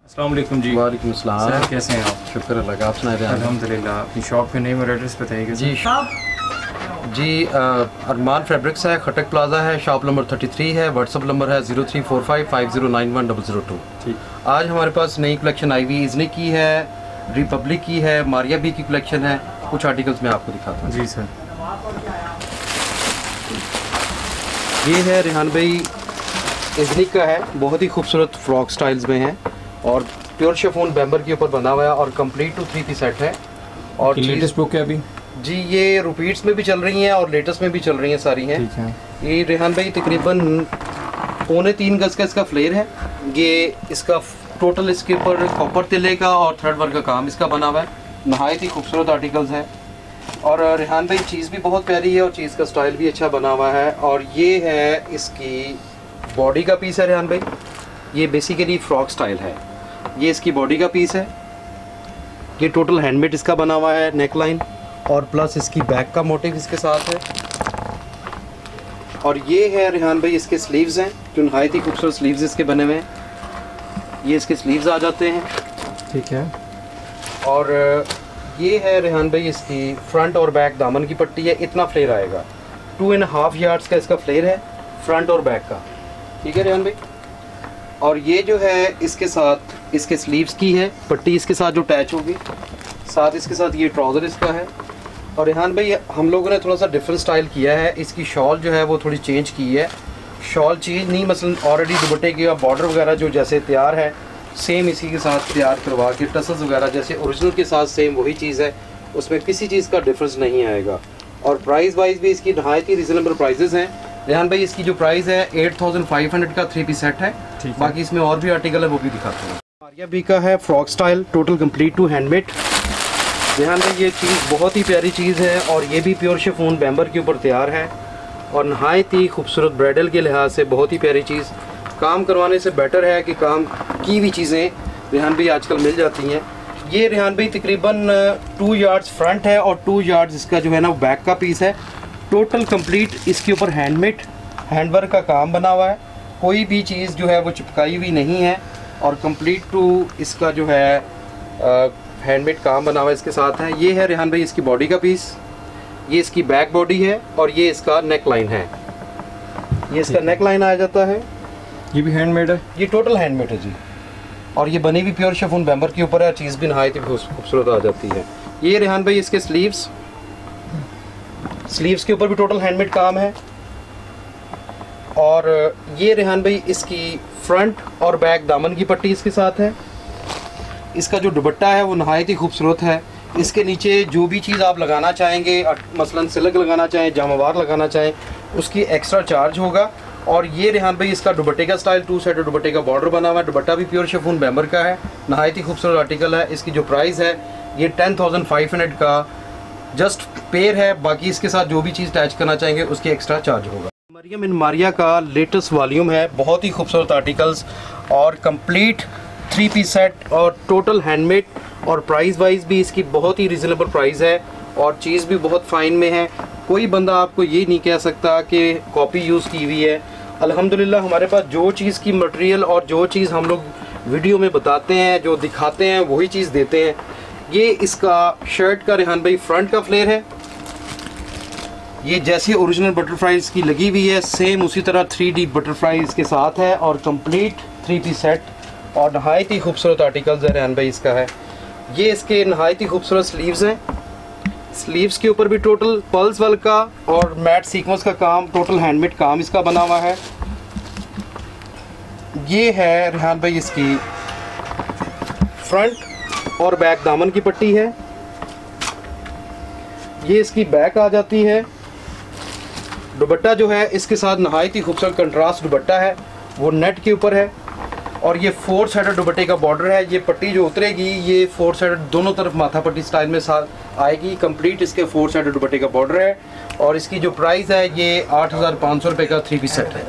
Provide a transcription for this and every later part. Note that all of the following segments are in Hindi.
अस्सलाम वालेकुम जी। वालेकुम अस्सलाम। सर कैसे हैं आप? शुक्र अल्लाह का, आप सुनाए थे? अल्हम्दुलिल्लाह। अपनी शॉप का नेम और एड्रेस बताइएगा जी अरमान फैब्रिक्स है, खटक प्लाजा है, शॉप नंबर 33 है, व्हाट्सअप नंबर है 0345509100। ठीक। आज हमारे पास नई कलेक्शन आई हुई इजनी की है, रिपब्लिक की है, मारिया बी की कलेक्शन है। कुछ आर्टिकल्स मैं आपको दिखाता हूँ। जी सर। ये है रेहान भाई इजनी का है, बहुत ही खूबसूरत फ्रॉक स्टाइल्स में है और प्योर शिफॉन बैम्बर के ऊपर बना हुआ है और कंप्लीट टू 3 पीस सेट है। और लेटेस्ट बुक है अभी जी, ये रिपीट्स में भी चल रही हैं और लेटेस्ट में भी चल रही हैं, सारी हैं। ठीक है। ये रेहान भाई तकरीबन 2.25 गज का इसका फ्लेयर है। ये इसका टोटल इसके ऊपर कॉपर तिले का और थ्रेड वर्क का काम इसका बना हुआ है। नहायत ही खूबसूरत आर्टिकल्स है और रेहान भाई चीज़ भी बहुत प्यारी है और चीज़ का स्टाइल भी अच्छा बना हुआ है। और ये है इसकी बॉडी का पीस है रेहान भाई, ये बेसिकली फ्रॉक स्टाइल है। ये इसकी बॉडी का पीस है, ये टोटल हैंडमेड इसका बना हुआ है, नेक लाइन और प्लस इसकी बैक का मोटिव इसके साथ है। और ये है रेहान भाई इसके स्लीव्स हैं, जो नहायत ही खूबसूरत स्लीव्स इसके बने हुए हैं। ये इसके स्लीव्स आ जाते हैं। ठीक है। और ये है रेहान भाई इसकी फ्रंट और बैक दामन की पट्टी है, इतना फ्लेयर आएगा। 2.5 यार्ड्स का इसका फ्लेयर है फ्रंट और बैक का। ठीक है रेहान भाई। और ये जो है इसके साथ इसके स्लीव्स की है पट्टी, इसके साथ जो अटैच होगी, साथ इसके साथ ये ट्राउज़र इसका है। और रेहान भाई हम लोगों ने थोड़ा सा डिफरेंट स्टाइल किया है, इसकी शॉल जो है वो थोड़ी चेंज की है। शॉल चेंज नहीं, मसलन ऑलरेडी दुपट्टे की बॉर्डर वगैरह जो जैसे तैयार है सेम इसी के साथ तैयार करवा के टसल्स वगैरह जैसे ओरिजिनल के साथ सेम वही चीज़ है, उसमें किसी चीज़ का डिफरेंस नहीं आएगा। और प्राइस वाइज भी इसकी नहायत ही रिजनेबल प्राइजेस हैं। रेहान भाई इसकी जो प्राइस है 8500 का 3 पीस सेट है। बाकी इसमें और भी आर्टिकल है, वो भी दिखाते हैं। मारिया बी का है frock style, total complete too handmade. Rehan भाई ये चीज़ बहुत ही प्यारी चीज़ है और ये भी प्योर शिफॉन बैम्बर के ऊपर तैयार है और नहायत ही खूबसूरत ब्राइडल के लिहाज से बहुत ही प्यारी चीज़। काम करवाने से बेटर है कि काम की हुई चीज़ें रेहान भाई आजकल मिल जाती हैं। ये रेहान भाई तकरीबन 2 यार्ड्स फ्रंट है और 2 यार्ड्स इसका जो है ना बैक का पीस है। टोटल कंप्लीट इसके ऊपर हैंडमेड हैंडवर्क का काम बना हुआ है, कोई भी चीज़ जो है वो चिपकाई हुई नहीं है और कंप्लीट टू इसका जो है हैंडमेड काम बना हुआ इसके साथ है। ये है रेहान भाई इसकी बॉडी का पीस, ये इसकी बैक बॉडी है और ये इसका नेक लाइन है। ये इसका नेक लाइन आ जाता है। ये भी हैंडमेड है? ये टोटल हैंडमेड है जी। और ये बनी हुई प्योर शिफॉन बैम्बर के ऊपर है, चीज़ भी नहायत ही खूबसूरत आ जाती है। ये रेहान भाई इसके स्लीव्स के ऊपर भी टोटल हैंडमेड काम है। और ये रेहान भाई इसकी फ्रंट और बैक दामन की पट्टी इसके साथ है। इसका जो दुपट्टा है वो नहायत ही खूबसूरत है। इसके नीचे जो भी चीज़ आप लगाना चाहेंगे, मसलन सिल्क लगाना चाहें, जामावार लगाना चाहें, उसकी एक्स्ट्रा चार्ज होगा। और ये रेहान भाई इसका दुपट्टे का स्टाइल 2 साइड दुपट्टे का बॉर्डर बना हुआ है। दुपट्टा भी प्योर शिफॉन बैम्बर का है, नहायत ही खूबसूरत आर्टिकल है। इसकी जो प्राइस है ये 10,500 का जस्ट पेयर है। बाकी इसके साथ जो भी चीज़ अटैच करना चाहेंगे उसकी एक्स्ट्रा चार्ज होगा। मरियम इन मारिया का लेटेस्ट वॉल्यूम है, बहुत ही खूबसूरत आर्टिकल्स और कंप्लीट 3 पीस सेट और टोटल हैंडमेड। और प्राइस वाइज भी इसकी बहुत ही रिजनेबल प्राइस है और चीज़ भी बहुत फाइन में है। कोई बंदा आपको ये नहीं कह सकता कि कॉपी यूज़ की हुई है। अल्हम्दुलिल्लाह हमारे पास जो चीज़ की मटेरियल और जो चीज़ हम लोग वीडियो में बताते हैं, जो दिखाते हैं, वही चीज़ देते हैं। ये इसका शर्ट का रेहान भाई फ्रंट का फ्लेयर है, ये जैसे ओरिजिनल बटरफ्लाइज की लगी हुई है सेम उसी तरह 3D बटरफ्लाइज के साथ है और कंप्लीट 3 पीस सेट और नहायत ही खूबसूरत आर्टिकल्स है रेहान भाई इसका है। ये इसके नहायत ही खूबसूरत स्लीव्स हैं। स्लीव्स के ऊपर भी टोटल पल्स वर्क का और मैट सीक्वेंस का काम, टोटल हैंडमेड काम इसका बना हुआ है। ये है रेहान भाई इसकी फ्रंट और बैक दामन की पट्टी है। ये इसकी बैक आ जाती है। दुपट्टा जो है इसके साथ नहायत ही खूबसूरत कंट्रास्ट दुपट्टा है, वो नेट के ऊपर है और ये 4 साइड दुपट्टे का बॉर्डर है। ये पट्टी जो उतरेगी ये 4 साइड दोनों तरफ माथा पट्टी स्टाइल में साथ आएगी। कंप्लीट इसके 4 साइड दुपट्टे का बॉर्डर है और इसकी जो प्राइस है ये 8500 रुपये का 3 पीस सेट है।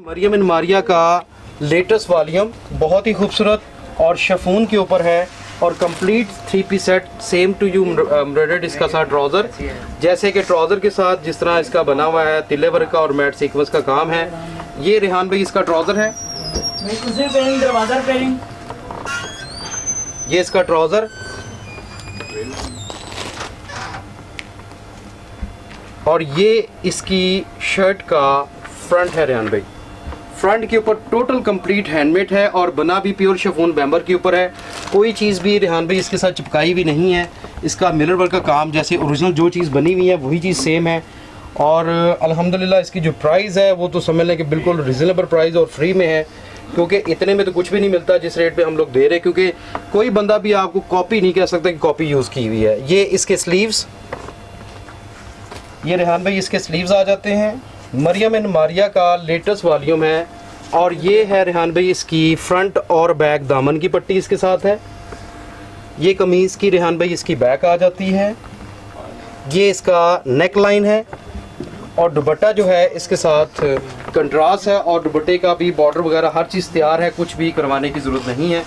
मरियम इन मारिया का लेटेस्ट वॉल्यूम बहुत ही खूबसूरत और शिफॉन के ऊपर है और complete 3 piece set same to you embroidered इसका साथ ट्राउज़र, जैसे कि ट्राउज़र के साथ जिस तरह इसका बना हुआ है तिले वर्क का और मैट सीक्वेंस का काम है। ये रेहान भाई इसका ट्राउज़र है। ये इसका ट्राउज़र, और ये इसकी शर्ट का फ्रंट है रेहान भाई। फ्रंट के ऊपर टोटल कंप्लीट हैंडमेड है और बना भी प्योर शिफॉन बैम्बर के ऊपर है। कोई चीज़ भी रेहान भाई इसके साथ चिपकाई भी नहीं है। इसका मिरर वर्क का काम, जैसे ओरिजिनल जो चीज़ बनी हुई है वही चीज़ सेम है। और अल्हम्दुलिल्लाह इसकी जो प्राइस है वो तो समझ लें कि बिल्कुल रिजनेबल प्राइस और फ्री में है, क्योंकि इतने में तो कुछ भी नहीं मिलता जिस रेट पे हम लोग दे रहे हैं। क्योंकि कोई बंदा भी आपको कॉपी नहीं कह सकता कि कॉपी यूज़ की हुई है। ये इसके स्लीव्स, ये रेहान भाई इसके स्लीव्स आ जाते हैं। मरियम एंड मारिया का लेटेस्ट वॉल्यूम है। और ये है रेहान भाई इसकी फ्रंट और बैक दामन की पट्टी इसके साथ है। ये कमीज़ की रेहान भाई इसकी बैक आ जाती है। ये इसका नेक लाइन है और दुपट्टा जो है इसके साथ कंट्रास्ट है और दुपट्टे का भी बॉर्डर वगैरह हर चीज़ तैयार है, कुछ भी करवाने की ज़रूरत नहीं है।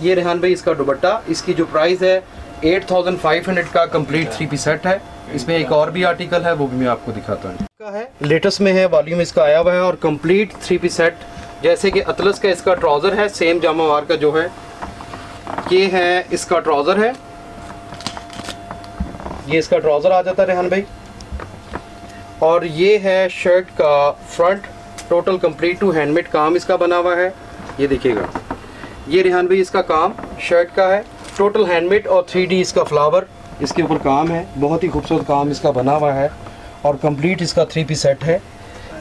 ये रेहान भाई इसका दुपट्टा, इसकी जो प्राइस है 8500 का कंप्लीट 3 पीस सेट है। इसमें एक और भी आर्टिकल है, वो भी मैं आपको दिखाता हूँ। इसका है लेटेस्ट में है, वॉल्यूम इसका आया हुआ है और कंप्लीट 3 पीस सेट। जैसे कि अतलस का इसका ट्राउज़र है, सेम जामावार का जो है ये है इसका ट्राउज़र है। ये इसका ट्राउज़र आ जाता है रेहान भाई। और ये है शर्ट का front, total complete too handmade काम इसका बना हुआ है। ये देखिएगा, ये रेहान भाई इसका काम शर्ट का है, टोटल हैंडमेड और 3D इसका फ्लावर इसके ऊपर काम है। बहुत ही खूबसूरत काम इसका बना हुआ है और कंप्लीट इसका 3 पीस सेट है।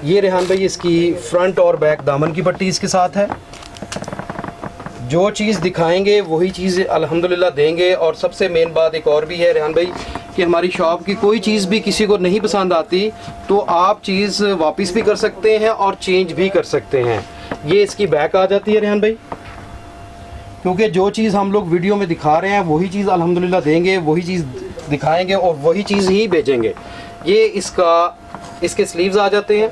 ये रेहान भाई इसकी फ्रंट और बैक दामन की पट्टी इसके साथ है। जो चीज़ दिखाएंगे वही चीज़ अल्हम्दुलिल्लाह देंगे। और सबसे मेन बात एक और भी है रेहान भाई कि हमारी शॉप की कोई चीज़ भी किसी को नहीं पसंद आती तो आप चीज़ वापस भी कर सकते हैं और चेंज भी कर सकते हैं। ये इसकी बैक आ जाती है रेहान भाई, क्योंकि जो चीज़ हम लोग वीडियो में दिखा रहे हैं वही चीज़ अल्हम्दुलिल्लाह देंगे, वही चीज़ दिखाएंगे और वही चीज़ ही भेजेंगे। ये इसके स्लीव्स आ जाते हैं।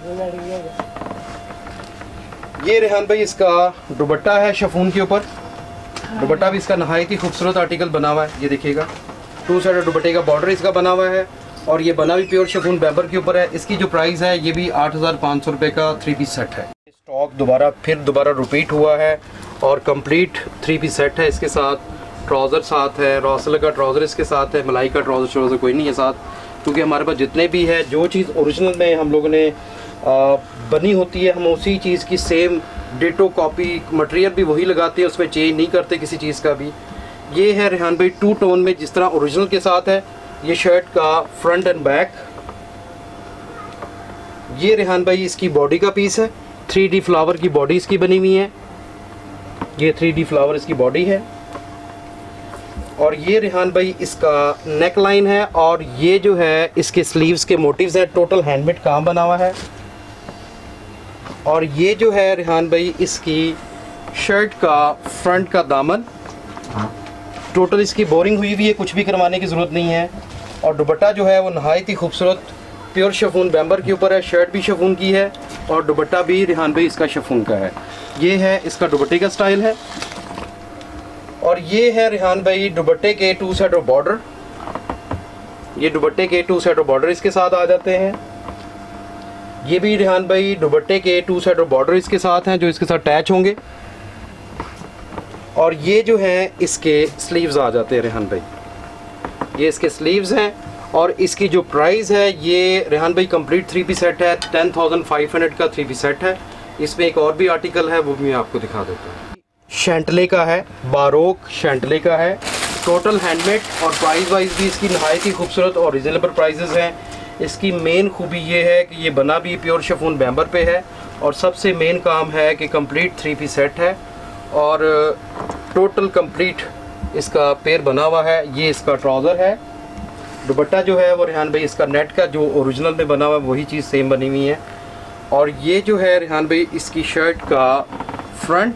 ये रेहान भाई इसका दुपट्टा है शिफॉन के ऊपर। दुपट्टा भी इसका नहायत ही खूबसूरत आर्टिकल बना हुआ है। ये देखिएगा, 2 साइड दुपट्टे का बॉर्डर इसका बना हुआ है और ये बना भी प्योर शिफॉन बैम्बर के ऊपर है। इसकी जो प्राइस है ये भी 8500 रुपये का 3 पीस सेट है। स्टॉक दोबारा रिपीट हुआ है और कंप्लीट 3 पीस सेट है। इसके साथ ट्राउज़र साथ है, रॉसल का ट्राउज़र इसके साथ है, मलाई का ट्राउज़र कोई नहीं है साथ, क्योंकि हमारे पास जितने भी है जो चीज़ ओरिजिनल में हम लोगों ने बनी होती है हम उसी चीज़ की सेम डिटो कॉपी मटेरियल भी वही लगाते हैं, उसमें चेंज नहीं करते किसी चीज़ का भी। ये है रेहान भाई 2 टोन में जिस तरह ओरिजिनल के साथ है। ये शर्ट का फ्रंट एंड बैक। ये रेहान भाई इसकी बॉडी का पीस है, 3D फ्लावर की बॉडी इसकी बनी हुई है। ये 3D फ्लावर इसकी बॉडी है। और ये रेहान भाई इसका नेक लाइन है और ये जो है इसके स्लीव्स के मोटिव्स हैं, टोटल हैंडमेड काम बना हुआ है। और ये जो है रेहान भाई इसकी शर्ट का फ्रंट का दामन, टोटल इसकी बोरिंग हुई हुई है, कुछ भी करवाने की ज़रूरत नहीं है। और दुपट्टा जो है वो नहायत ही खूबसूरत प्योर शिफॉन बैम्बर के ऊपर है। शर्ट भी शिफॉन की है और दुपट्टा भी रेहान भाई इसका शिफॉन का है। ये है इसका दुपट्टे का स्टाइल है। और ये है रेहान भाई दुपट्टे के 2 साइड ऑफ बॉर्डर। ये दुपट्टे के 2 साइड ऑफ बॉर्डर इसके साथ आ जाते हैं। ये भी रेहान भाई दुपट्टे के 2 साइड ऑफ बॉर्डर इसके साथ हैं जो इसके साथ अटैच होंगे। और ये जो है इसके स्लीव्स आ जाते हैं रेहान भाई, ये इसके स्लीव्स हैं। और इसकी जो प्राइस है ये रेहान भाई कंप्लीट 3 पीस सेट है, 10500 का 3 पीस सेट है। इसमें एक और भी आर्टिकल है वो भी मैं आपको दिखा देता हूँ। शैंटले का है, बारोक शैंटले का है, टोटल हैंडमेड और प्राइस वाइज भी इसकी नहायत ही खूबसूरत और रिजनेबल प्राइजेस हैं। इसकी मेन खूबी ये है कि ये बना भी प्योर शिफॉन बैम्बर पे है और सबसे मेन काम है कि कंप्लीट 3 पीस सेट है और टोटल कंप्लीट इसका पेयर बना हुआ है। ये इसका ट्राउज़र है। दुपट्टा जो है वो रेहान भाई इसका नेट का जो ओरिजिनल में बना हुआ है वही चीज़ सेम बनी हुई है। और ये जो है रेहान भाई इसकी शर्ट का फ्रंट,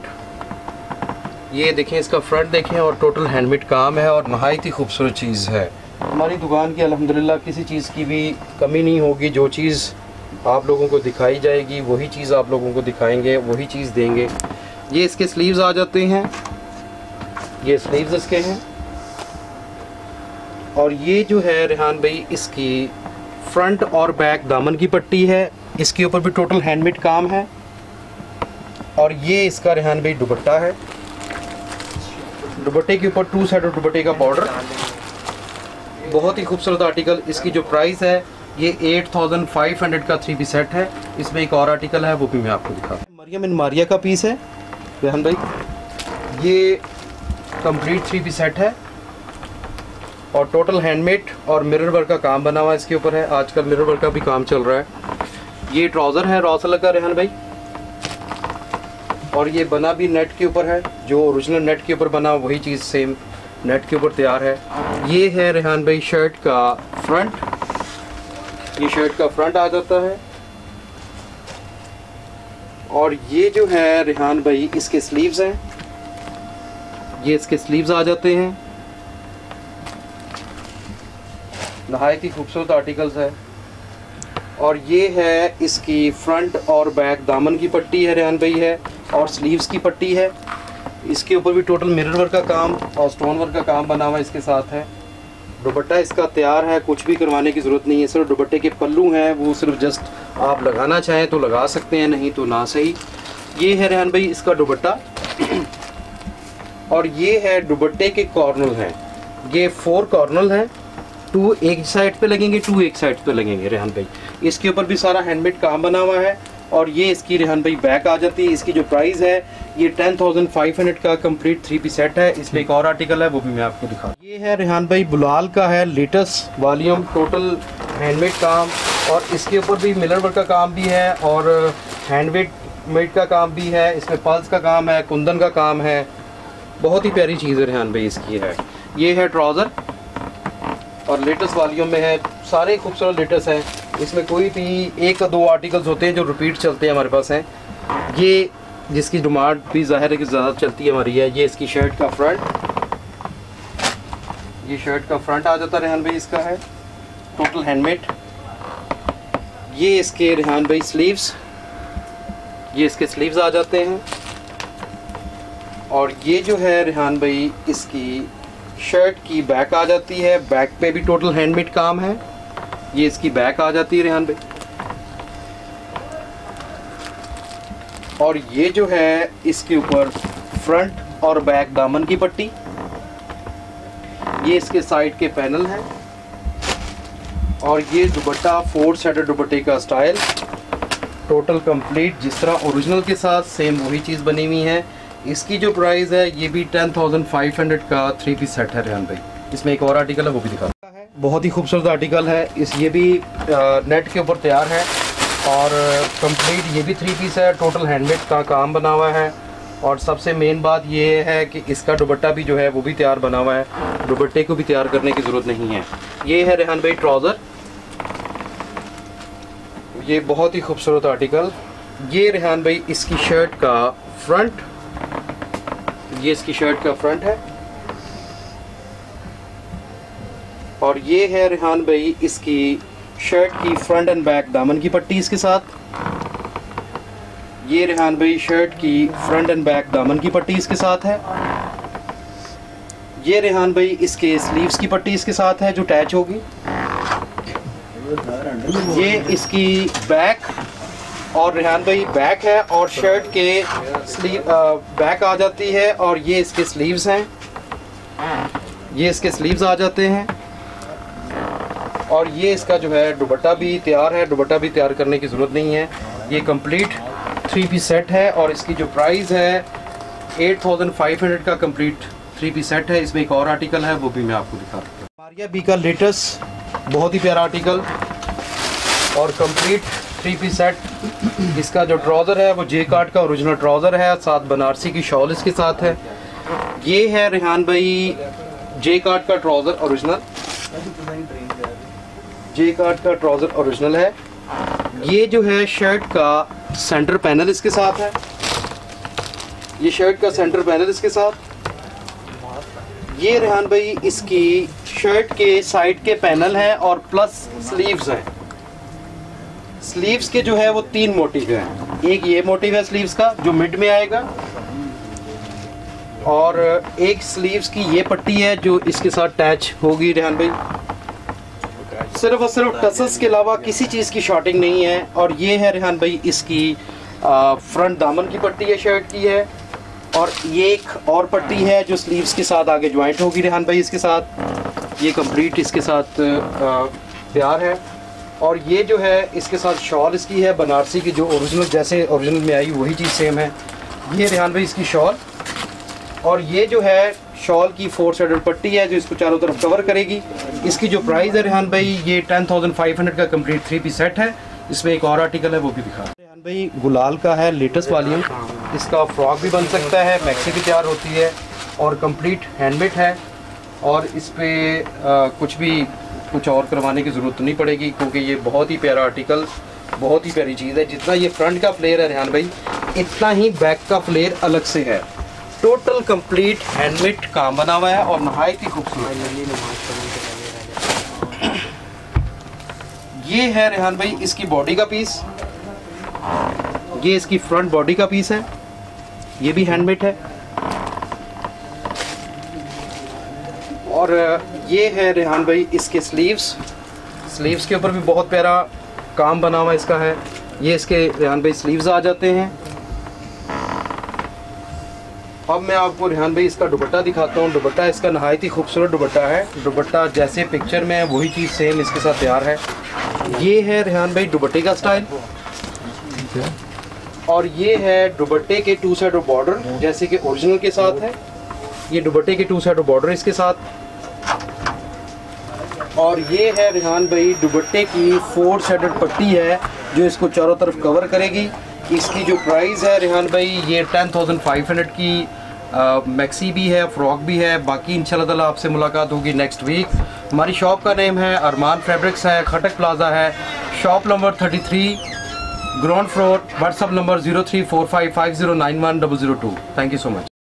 ये देखें इसका फ्रंट देखें और टोटल हैंडमेड काम है और नहायत ही खूबसूरत चीज़ है। हमारी दुकान की अल्हम्दुलिल्लाह किसी चीज़ की भी कमी नहीं होगी। जो चीज़ आप लोगों को दिखाई जाएगी वही चीज़ आप लोगों को दिखाएंगे, वही चीज़ देंगे। ये इसके स्लीव्स आ जाते हैं, ये स्लीव्स इसके हैं। और ये जो है रेहान भाई इसकी फ्रंट और बैक दामन की पट्टी है, इसके ऊपर भी टोटल हैंडमेड काम है। और ये इसका रेहान भाई दुपट्टा है। दुपट्टे के ऊपर 2 साइड दुपट्टे का बॉर्डर, बहुत ही खूबसूरत आर्टिकल। इसकी जो प्राइस है ये 8500 का 3 पीस सेट है। इसमें एक और आर्टिकल है, वो भी मैं आपको दिखा। मरियम इन मारिया का पीस है रेहान भाई, ये कंप्लीट 3 पीस सेट है और टोटल हैंडमेड और मिरर वर्क का काम बना हुआ इसके ऊपर है। आजकल मिरर वर्क का भी काम चल रहा है। ये ट्राउज़र है रॉ सिल्क का रेहान भाई, और ये बना भी नेट के ऊपर है। जो ओरिजिनल नेट के ऊपर बना वही चीज़ सेम नेट के ऊपर तैयार है। ये है रेहान भाई शर्ट का फ्रंट, ये शर्ट का फ्रंट आ जाता है। और ये जो है रेहान भाई इसके स्लीव्स हैं, ये इसके स्लीव्स आ जाते हैं। नहायत ही खूबसूरत आर्टिकल्स है। और ये है इसकी फ्रंट और बैक दामन की पट्टी है रेहान भाई है, और स्लीव्स की पट्टी है। इसके ऊपर भी टोटल मिरर वर्क का काम और स्टोन वर्क का काम बना हुआ इसके साथ है। दुपट्टा इसका तैयार है, कुछ भी करवाने की ज़रूरत नहीं है। सिर्फ दुपट्टे के पल्लू हैं, वो सिर्फ जस्ट आप लगाना चाहें तो लगा सकते हैं, नहीं तो ना सही। ये है रेहान भाई इसका दुपट्टा, और ये है दुपट्टे के कॉर्नर हैं। ये 4 कॉर्नर हैं, 2 एक साइड पे लगेंगे, 2 एक साइड पे लगेंगे रेहान भाई। इसके ऊपर भी सारा हैंडमेड काम बना हुआ है। और ये इसकी रेहान भाई बैक आ जाती है। इसकी जो प्राइस है ये 10500 का कंप्लीट 3 पीस सेट है। इसमें एक और आर्टिकल है, वो भी मैं आपको दिखा। ये है रेहान भाई बुलाल का है लेटेस्ट वॉल्यूम, टोटल हैंडमेड काम, और इसके ऊपर भी मिरर वर्क का काम भी है और हैंडमेड का काम भी है। इसमें पल्स का काम है, कुंदन का काम है। बहुत ही प्यारी चीज़ है रेहान भाई इसकी है। ये है ट्राउज़र और लेटेस्ट वॉल्यूम में है, सारे खूबसूरत लेटेस्ट हैं। इसमें कोई भी 1 या 2 आर्टिकल्स होते हैं जो रिपीट चलते हैं हमारे पास हैं। ये जिसकी डिमांड भी ज़ाहिर है कि ज़्यादा चलती है हमारी है। ये इसकी शर्ट का फ्रंट, ये शर्ट का फ्रंट आ जाता है रेहान भाई इसका है, टोटल हैंडमेड। ये इसके रेहान भाई स्लीव्स, ये इसके स्लीव्स आ जाते हैं। और ये जो है रेहान भाई इसकी शर्ट की बैक आ जाती है। बैक पे भी टोटल हैंडमेड काम है। ये इसकी बैक आ जाती है रेहान भाई। और ये जो है इसके ऊपर फ्रंट और बैक दामन की पट्टी, ये इसके साइड के पैनल हैं। और ये दुपट्टा 4 साइडेड दुपट्टे का स्टाइल, टोटल कंप्लीट जिस तरह ओरिजिनल के साथ सेम वही चीज़ बनी हुई है। इसकी जो प्राइस है ये भी 10500 का 3 पीस सेट है रेहान भाई। इसमें एक और आर्टिकल है, वो भी दिखाता है। बहुत ही खूबसूरत आर्टिकल है। ये भी नेट के ऊपर तैयार है और कंप्लीट ये भी 3 पीस है, टोटल हैंडमेड का काम बना हुआ है। और सबसे मेन बात ये है कि इसका दुपट्टा भी जो है वो भी तैयार बना हुआ है, दुपट्टे को भी तैयार करने की ज़रूरत नहीं है। ये है रेहान भाई ट्राउज़र, ये बहुत ही खूबसूरत आर्टिकल। ये रेहान भाई इसकी शर्ट का फ्रंट, ये इसकी शर्ट का फ्रंट है। और ये है रेहान भाई इसकी शर्ट की फ्रंट एंड बैक दामन की पट्टी इसके साथ। ये रेहान भाई शर्ट की फ्रंट एंड बैक दामन की पट्टी इसके साथ है। ये रेहान भाई इसके स्लीव्स की पट्टी इसके साथ है जो अटैच होगी। ये इसकी बैक, और रेहान भाई बैक है और शर्ट के स्लीव बैक आ जाती है। और ये इसके स्लीव्स हैं, ये इसके स्लीव्स आ जाते हैं। और ये इसका जो है दुपट्टा भी तैयार है, दुपट्टा भी तैयार करने की ज़रूरत नहीं है। ये कंप्लीट 3 पीस सेट है और इसकी जो प्राइस है 8500 का कंप्लीट 3 पीस सेट है। इसमें एक और आर्टिकल है, वो भी मैं आपको दिखा दूँ। मारिया बी का लेटेस्ट बहुत ही प्यारा आर्टिकल और कंप्लीट 3 पीस सेट। इसका जो ट्राउज़र है वो जे कार्ड का ओरिजिनल ट्राउज़र है, साथ बनारसी की शॉल इसके साथ है। ये है रेहान भाई जे कार्ड का ट्राउज़र ओरिजिनल, जे कार्ड का ट्राउज़र ओरिजिनल है। ये जो है शर्ट का सेंटर पैनल इसके साथ है, ये शर्ट का सेंटर पैनल इसके साथ। ये रेहान भाई इसकी शर्ट के साइड के पैनल हैं और प्लस स्लीव्स हैं। स्लीव्स के जो है वो 3 मोटिव हैं। एक ये मोटिव है स्लीव्स का जो मिड में आएगा, और एक स्लीव्स की ये पट्टी है जो इसके साथ अटैच होगी रेहान भाई। सिर्फ और सिर्फ टसल्स के अलावा किसी चीज़ की शॉर्टिंग नहीं है। और ये है रेहान भाई इसकी फ्रंट दामन की पट्टी है, शर्ट की है। और ये एक और पट्टी है जो स्लीव्स के साथ आगे ज्वाइंट होगी रेहान भाई इसके साथ। ये कंप्लीट इसके साथ तैयार है। और ये जो है इसके साथ शॉल इसकी है बनारसी की, जो ओरिजिनल जैसे ओरिजिनल में आई वही चीज़ सेम है। ये रेहान भाई इसकी शॉल, और ये जो है शॉल की 4 साइडेड पट्टी है जो इसको चारों तरफ कवर करेगी। इसकी जो प्राइस है रेहान भाई ये 10,500 का कंप्लीट 3 पीस सेट है। इसमें एक और आर्टिकल है वो भी दिखा रेहान भाई, गुलाल का है लेटेस्ट वॉल्यूम। इसका फ्रॉक भी बन सकता है, मैक्सी भी तैयार होती है और कंप्लीट हैंडमेड है। और इस पर कुछ और करवाने की ज़रूरत नहीं पड़ेगी क्योंकि ये बहुत ही प्यारा आर्टिकल, बहुत ही प्यारी चीज़ है। जितना ये फ्रंट का फ्लेयर है रेहान भाई, इतना ही बैक का फ्लेयर अलग से है। टोटल कंप्लीट हैंडमेड काम बना हुआ है और नहायत ही खूबसूरत। ये है रेहान भाई इसकी बॉडी का पीस, ये इसकी फ्रंट बॉडी का पीस है, ये भी हैंडमेड है। और ये है रेहान भाई इसके स्लीव्स के ऊपर भी बहुत प्यारा काम बना हुआ इसका है। ये इसके रेहान भाई स्लीव्स आ जाते हैं। अब मैं आपको रेहान भाई इसका दुपट्टा दिखाता हूँ। दुपट्टा इसका नहायत ही खूबसूरत दुपट्टा है। दुपट्टा जैसे पिक्चर में है वही चीज़ सेम इसके साथ तैयार है। ये है रेहान भाई दुपट्टे का स्टाइल, और ये है दुपट्टे के 2 साइड बॉर्डर जैसे कि ओरिजिनल के साथ है। ये दुपट्टे के 2 साइड बॉर्डर इसके साथ। और ये है रेहान भाई दुपट्टे की 4 साइडेड पट्टी है जो इसको चारों तरफ कवर करेगी। इसकी जो प्राइस है रेहान भाई ये 10,500 की मैक्सी भी है, फ्रॉक भी है। बाकी इंशाल्लाह ताला आपसे मुलाकात होगी नेक्स्ट वीक। हमारी शॉप का नेम है अरमान फैब्रिक्स है, खटक प्लाजा है, shop number 33, ground floor. WhatsApp number 03455091 002। Thank you so much.